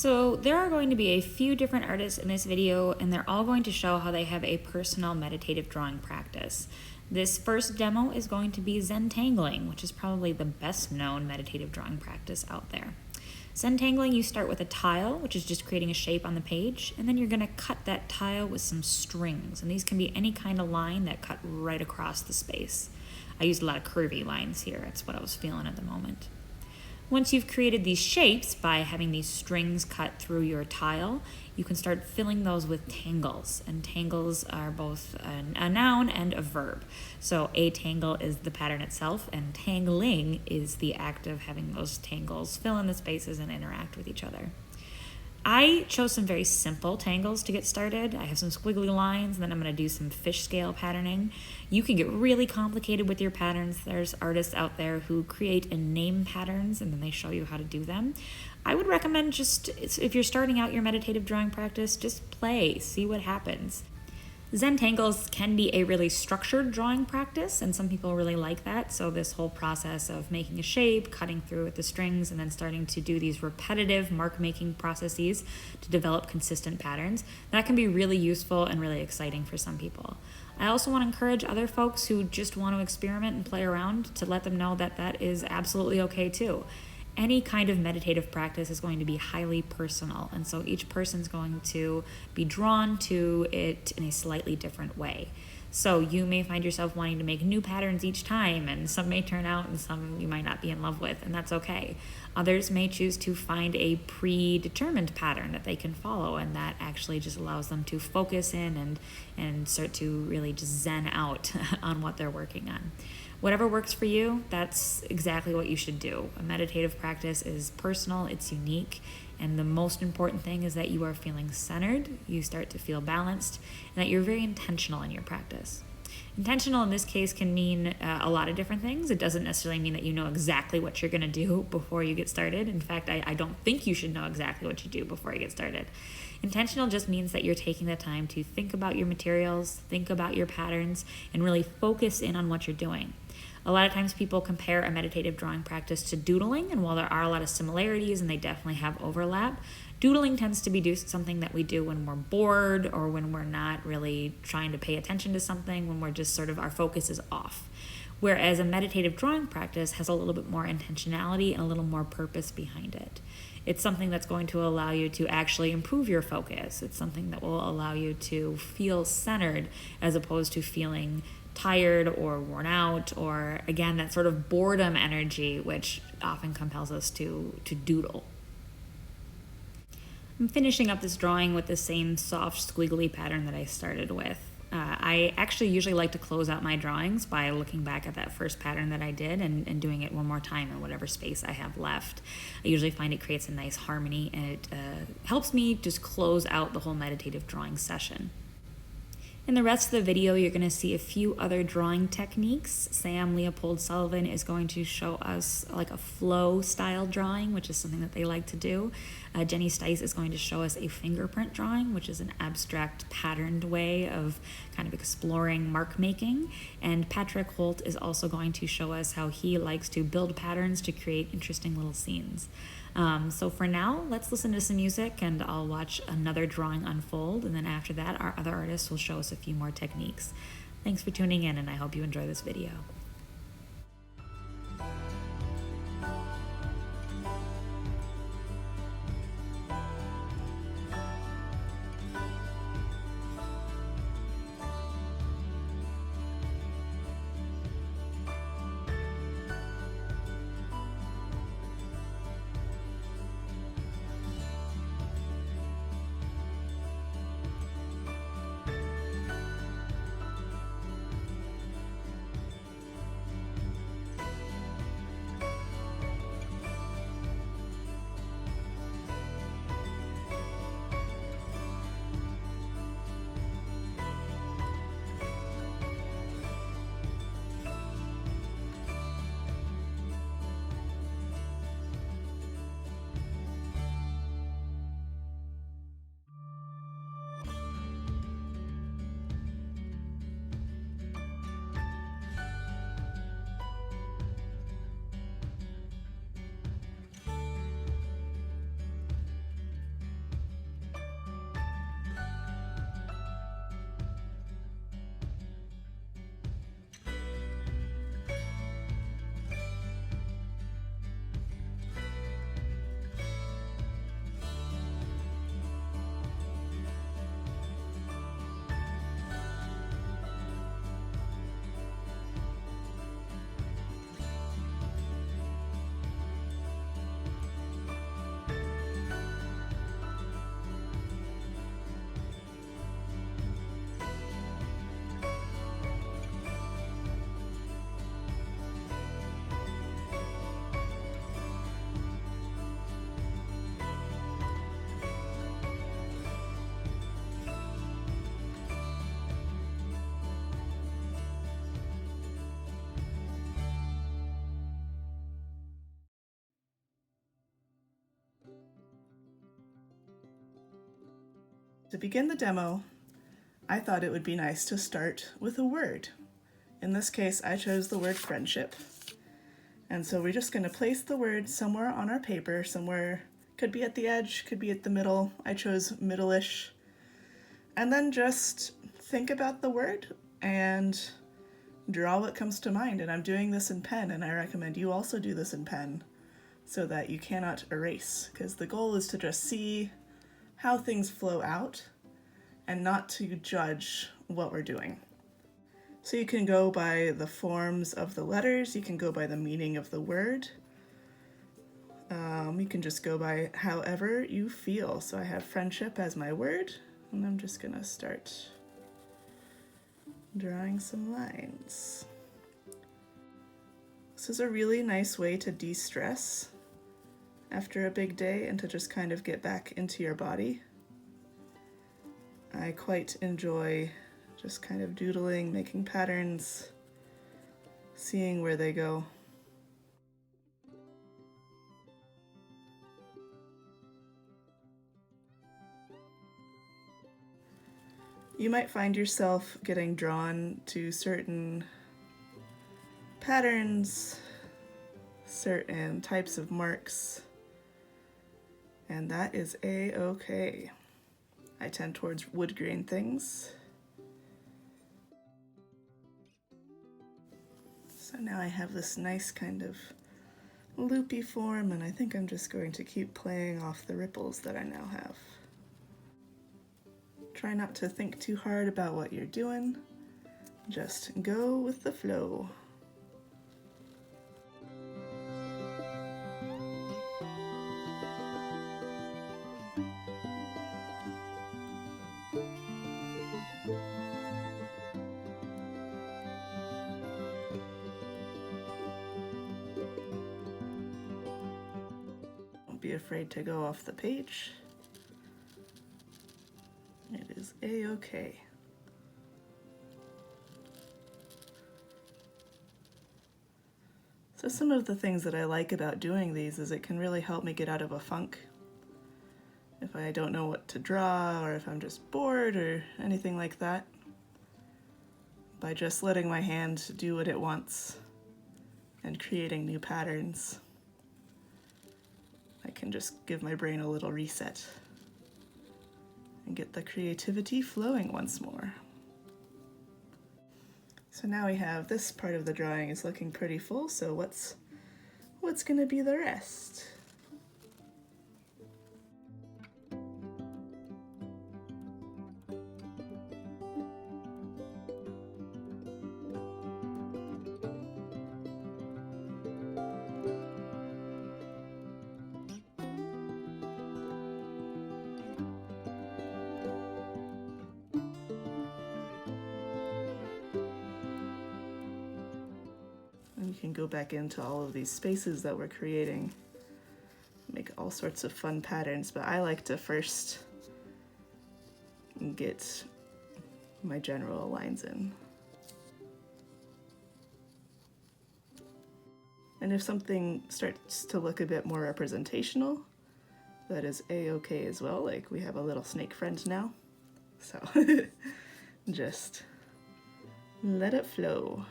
So there are going to be a few different artists in this video, and they're all going to show how they have a personal meditative drawing practice. This first demo is going to be Zen Tangling, which is probably the best known meditative drawing practice out there. Zen Tangling, you start with a tile, which is just creating a shape on the page, and then you're going to cut that tile with some strings, and these can be any kind of line that cut right across the space. I used a lot of curvy lines here, that's what I was feeling at the moment. Once you've created these shapes by having these strings cut through your tile, you can start filling those with tangles. And tangles are both a noun and a verb. So a tangle is the pattern itself, and tangling is the act of having those tangles fill in the spaces and interact with each other. I chose some very simple tangles to get started. I have some squiggly lines, and then I'm going to do some fish scale patterning. You can get really complicated with your patterns. There's artists out there who create and name patterns, and then they show you how to do them. I would recommend just, if you're starting out your meditative drawing practice, just play, see what happens. Zen Tangles can be a really structured drawing practice, and some people really like that. So this whole process of making a shape, cutting through with the strings, and then starting to do these repetitive mark-making processes to develop consistent patterns, that can be really useful and really exciting for some people. I also want to encourage other folks who just want to experiment and play around to let them know that that is absolutely okay too. Any kind of meditative practice is going to be highly personal, and so each person's going to be drawn to it in a slightly different way. So you may find yourself wanting to make new patterns each time, and some may turn out and some you might not be in love with, and that's okay. Others may choose to find a predetermined pattern that they can follow, and that actually just allows them to focus in and start to really just zen out on what they're working on. Whatever works for you, that's exactly what you should do. A meditative practice is personal, it's unique, and the most important thing is that you are feeling centered, you start to feel balanced, and that you're very intentional in your practice. Intentional in this case can mean a lot of different things. It doesn't necessarily mean that you know exactly what you're going to do before you get started. In fact, I don't think you should know exactly what you do before you get started. Intentional just means that you're taking the time to think about your materials, think about your patterns, and really focus in on what you're doing. A lot of times people compare a meditative drawing practice to doodling, and while there are a lot of similarities and they definitely have overlap, doodling tends to be something that we do when we're bored or when we're not really trying to pay attention to something, when we're just sort of, our focus is off. Whereas a meditative drawing practice has a little bit more intentionality and a little more purpose behind it. It's something that's going to allow you to actually improve your focus. It's something that will allow you to feel centered as opposed to feeling tired or worn out, or again, that sort of boredom energy which often compels us to doodle. I'm finishing up this drawing with the same soft squiggly pattern that I started with. I actually usually like to close out my drawings by looking back at that first pattern that I did and doing it one more time in whatever space I have left. I usually find it creates a nice harmony, and it helps me just close out the whole meditative drawing session. In the rest of the video, you're going to see a few other drawing techniques. Sam Leopold Sullivan is going to show us like a flow style drawing, which is something that they like to do. Jenny Stice is going to show us a fingerprint drawing, which is an abstract patterned way of kind of exploring mark making. And Patrick Holt is also going to show us how he likes to build patterns to create interesting little scenes. So for now, let's listen to some music and I'll watch another drawing unfold, and then after that our other artists will show us a few more techniques. Thanks for tuning in, and I hope you enjoy this video. To begin the demo, I thought it would be nice to start with a word. In this case, I chose the word friendship. And so we're just going to place the word somewhere on our paper, somewhere, could be at the edge, could be at the middle. I chose middle-ish. And then just think about the word and draw what comes to mind. And I'm doing this in pen, and I recommend you also do this in pen so that you cannot erase, because the goal is to just see how things flow out and not to judge what we're doing. So you can go by the forms of the letters, you can go by the meaning of the word, you can just go by however you feel. So I have friendship as my word, and I'm just gonna start drawing some lines. This is a really nice way to de-stress after a big day and to just kind of get back into your body. I quite enjoy just kind of doodling, making patterns, seeing where they go. You might find yourself getting drawn to certain patterns, certain types of marks, and that is a-okay. I tend towards wood grain things. So now I have this nice kind of loopy form, and I think I'm just going to keep playing off the ripples that I now have. Try not to think too hard about what you're doing. Just go with the flow. Don't be afraid to go off the page. It is a-okay. So some of the things that I like about doing these is it can really help me get out of a funk. If I don't know what to draw, or if I'm just bored or anything like that, by just letting my hand do what it wants and creating new patterns, I can just give my brain a little reset and get the creativity flowing once more. So now we have this part of the drawing is looking pretty full, so what's gonna be the rest? And you can go back into all of these spaces that we're creating, make all sorts of fun patterns, but I like to first get my general lines in. And if something starts to look a bit more representational, that is a-okay as well. Like we have a little snake friend now, so just let it flow.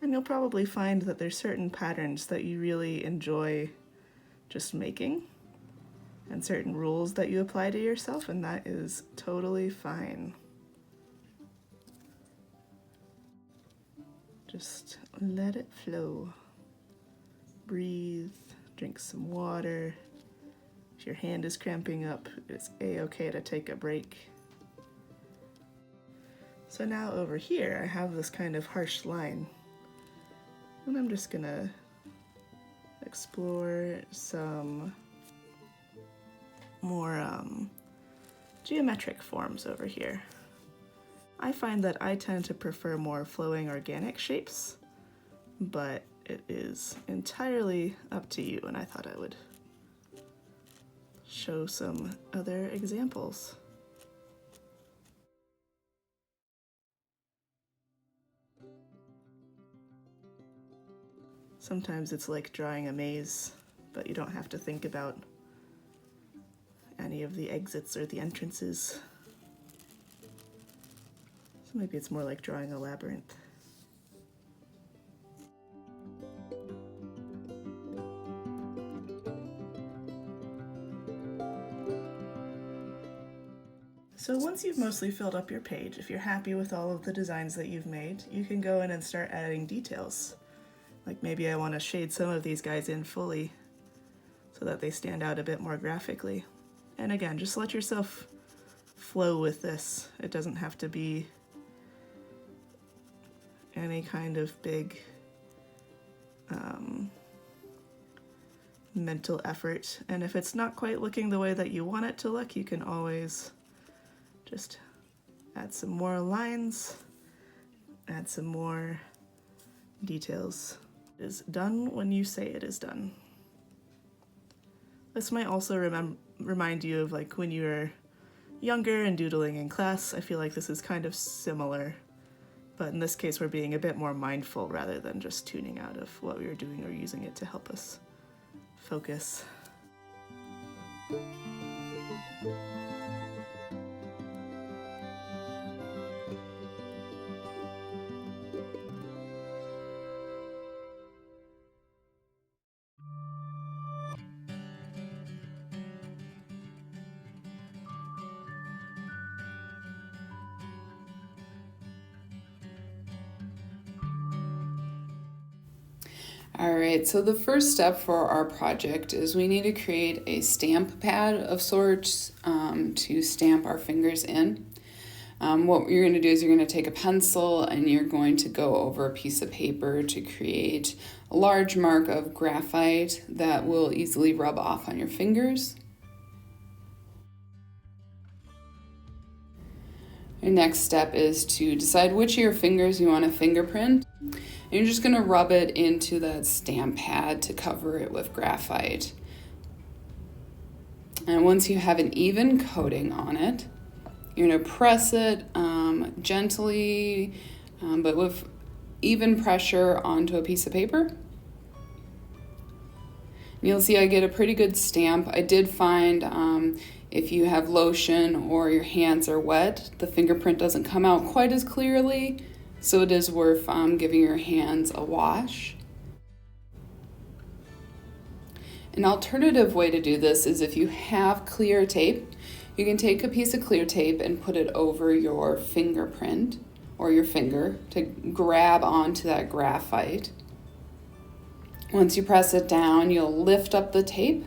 And you'll probably find that there's certain patterns that you really enjoy just making, and certain rules that you apply to yourself, and that is totally fine. Just let it flow. Breathe, drink some water. If your hand is cramping up, it's a-okay to take a break. So now over here, I have this kind of harsh line. And I'm just gonna explore some more geometric forms over here. I find that I tend to prefer more flowing organic shapes, but it is entirely up to you, and I thought I would show some other examples. Sometimes it's like drawing a maze, but you don't have to think about any of the exits or the entrances. So maybe it's more like drawing a labyrinth. So once you've mostly filled up your page, if you're happy with all of the designs that you've made, you can go in and start adding details. Like maybe I want to shade some of these guys in fully so that they stand out a bit more graphically. And again, just let yourself flow with this. It doesn't have to be any kind of big mental effort. And if it's not quite looking the way that you want it to look, you can always just add some more lines, add some more details. It is done when you say it is done. This might also remind you of like when you were younger and doodling in class. I feel like this is kind of similar, but in this case we're being a bit more mindful rather than just tuning out of what we were doing or using it to help us focus. All right, so the first step for our project is we need to create a stamp pad of sorts to stamp our fingers in. What you're going to do is you're going to take a pencil and you're going to go over a piece of paper to create a large mark of graphite that will easily rub off on your fingers. Your next step is to decide which of your fingers you want to fingerprint. And you're just going to rub it into that stamp pad to cover it with graphite. And once you have an even coating on it, you're going to press it gently, but with even pressure onto a piece of paper. And you'll see I get a pretty good stamp. I did find if you have lotion or your hands are wet, the fingerprint doesn't come out quite as clearly. So it is worth giving your hands a wash. An alternative way to do this is if you have clear tape, you can take a piece of clear tape and put it over your fingerprint or your finger to grab onto that graphite. Once you press it down, you'll lift up the tape.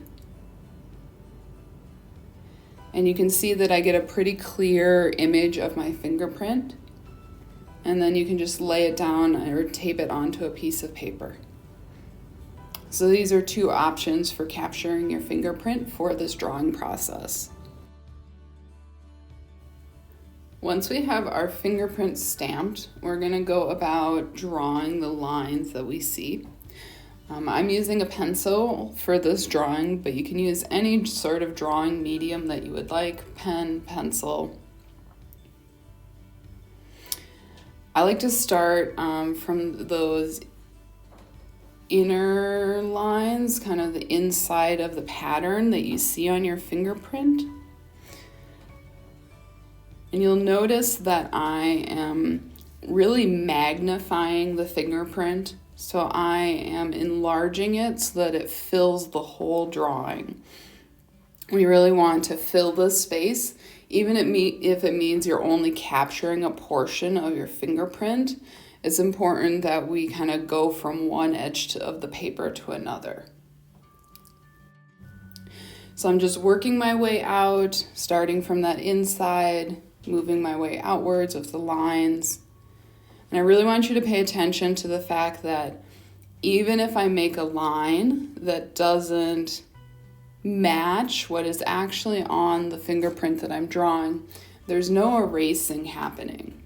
And you can see that I get a pretty clear image of my fingerprint. And then you can just lay it down or tape it onto a piece of paper. So these are two options for capturing your fingerprint for this drawing process. Once we have our fingerprint stamped, we're going to go about drawing the lines that we see. I'm using a pencil for this drawing, but you can use any sort of drawing medium that you would like, pen, pencil. I like to start from those inner lines, kind of the inside of the pattern that you see on your fingerprint. And you'll notice that I am really magnifying the fingerprint. So I am enlarging it so that it fills the whole drawing. We really want to fill this space. Even if it means you're only capturing a portion of your fingerprint, it's important that we kind of go from one edge of the paper to another. So I'm just working my way out, starting from that inside, moving my way outwards with the lines. And I really want you to pay attention to the fact that even if I make a line that doesn't match what is actually on the fingerprint that I'm drawing, there's no erasing happening.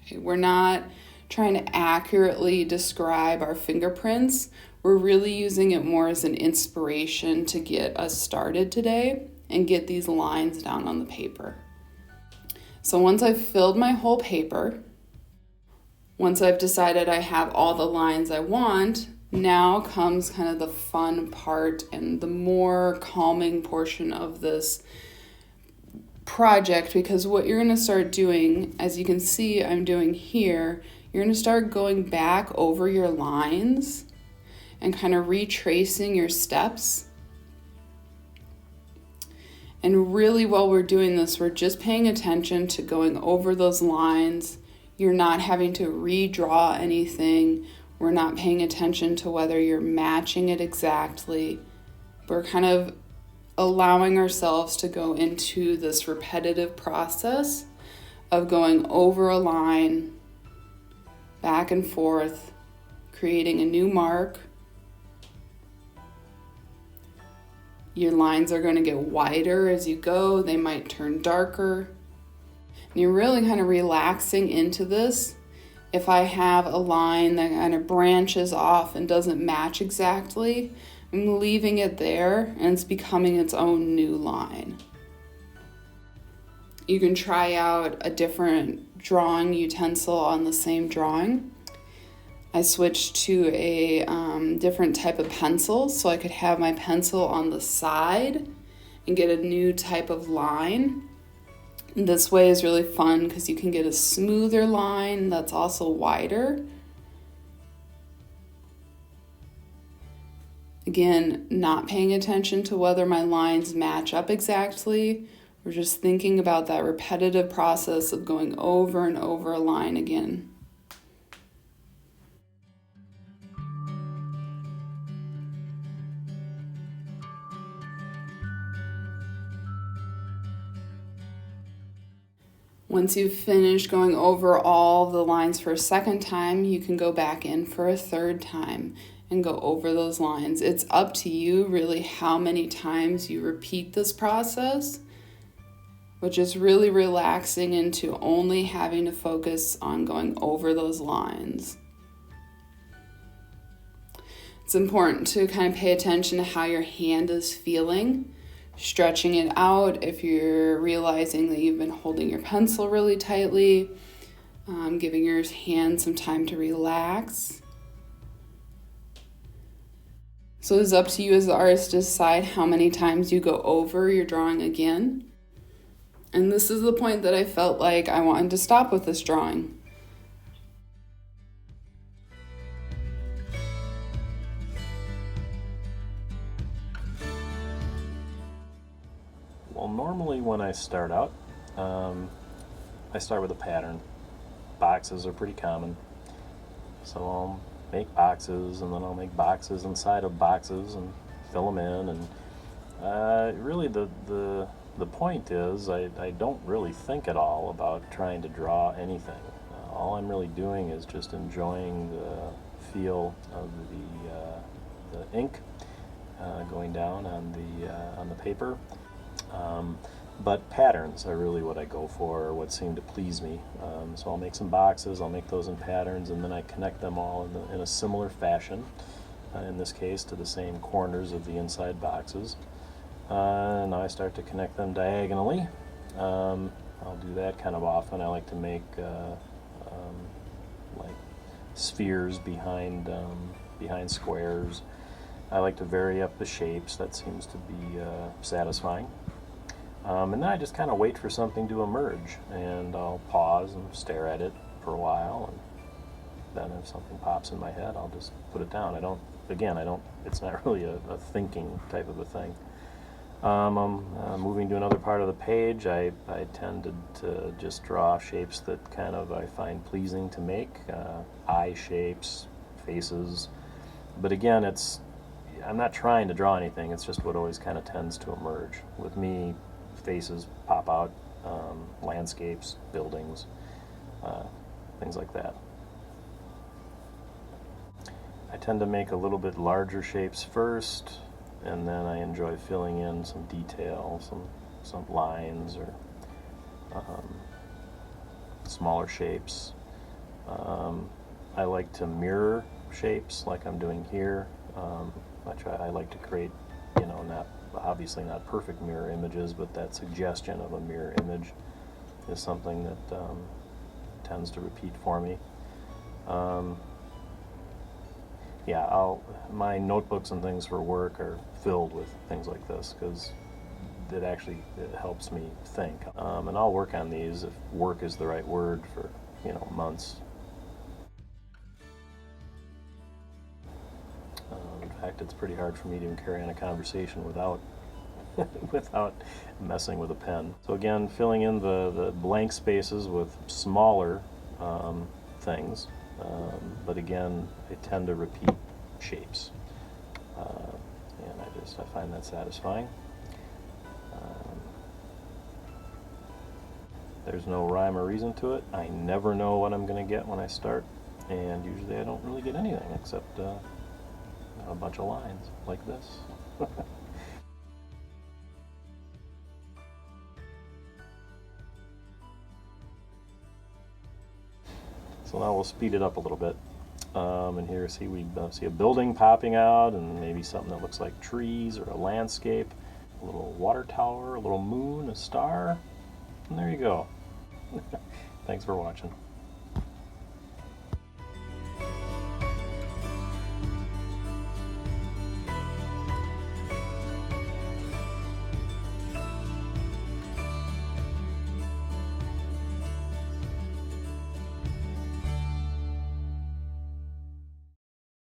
Okay, we're not trying to accurately describe our fingerprints. We're really using it more as an inspiration to get us started today and get these lines down on the paper. So once I've filled my whole paper, once I've decided I have all the lines I want, now comes kind of the fun part and the more calming portion of this project, because what you're going to start doing, as you can see I'm doing here, you're going to start going back over your lines and kind of retracing your steps. And really, while we're doing this, we're just paying attention to going over those lines. You're not having to redraw anything. We're not paying attention to whether you're matching it exactly. We're kind of allowing ourselves to go into this repetitive process of going over a line, back and forth, creating a new mark. Your lines are going to get wider as you go. They might turn darker. And you're really kind of relaxing into this. If I have a line that kind of branches off and doesn't match exactly, I'm leaving it there and it's becoming its own new line. You can try out a different drawing utensil on the same drawing. I switched to a different type of pencil so I could have my pencil on the side and get a new type of line. And this way is really fun because you can get a smoother line that's also wider. Again, not paying attention to whether my lines match up exactly. We're just thinking about that repetitive process of going over and over a line again. Once you've finished going over all the lines for a second time, you can go back in for a third time and go over those lines. It's up to you really how many times you repeat this process, which is really relaxing into only having to focus on going over those lines. It's important to kind of pay attention to how your hand is feeling, stretching it out if you're realizing that you've been holding your pencil really tightly, giving your hand some time to relax. So it's up to you as the artist to decide how many times you go over your drawing again. And this is the point that I felt like I wanted to stop with this drawing. Well, normally when I start out, I start with a pattern. Boxes are pretty common. So I'll make boxes, and then I'll make boxes inside of boxes and fill them in. And really the point is I don't really think at all about trying to draw anything. All I'm really doing is just enjoying the feel of the ink going down on the paper. But patterns are really what I go for, or what seem to please me. So I'll make some boxes, I'll make those in patterns, and then I connect them all in a similar fashion, in this case to the same corners of the inside boxes. And now I start to connect them diagonally. I'll do that kind of often. I like to make like spheres behind squares. I like to vary up the shapes. That seems to be satisfying. And then I just kind of wait for something to emerge, and I'll pause and stare at it for a while, and then if something pops in my head, I'll just put it down. It's not really a thinking type of a thing. I'm moving to another part of the page. I tended to just draw shapes that kind of I find pleasing to make, eye shapes, faces. But again, I'm not trying to draw anything. It's just what always kind of tends to emerge. With me, faces pop out, landscapes, buildings, things like that. I tend to make a little bit larger shapes first, and then I enjoy filling in some detail, some lines or smaller shapes. I like to mirror shapes like I'm doing here. I like to create, obviously not perfect mirror images, but that suggestion of a mirror image is something that tends to repeat for me. My notebooks and things for work are filled with things like this, because it helps me think. And I'll work on these, if work is the right word, for, you know, months. In fact, it's pretty hard for me to even carry on a conversation without without messing with a pen. So again, filling in the blank spaces with smaller things, but again, I tend to repeat shapes, and I find that satisfying. There's no rhyme or reason to it. I never know what I'm going to get when I start, and usually I don't really get anything except a bunch of lines like this. So now we'll speed it up a little bit. And here, see, we see a building popping out, and maybe something that looks like trees or a landscape, a little water tower, a little moon, a star, and there you go. Thanks for watching.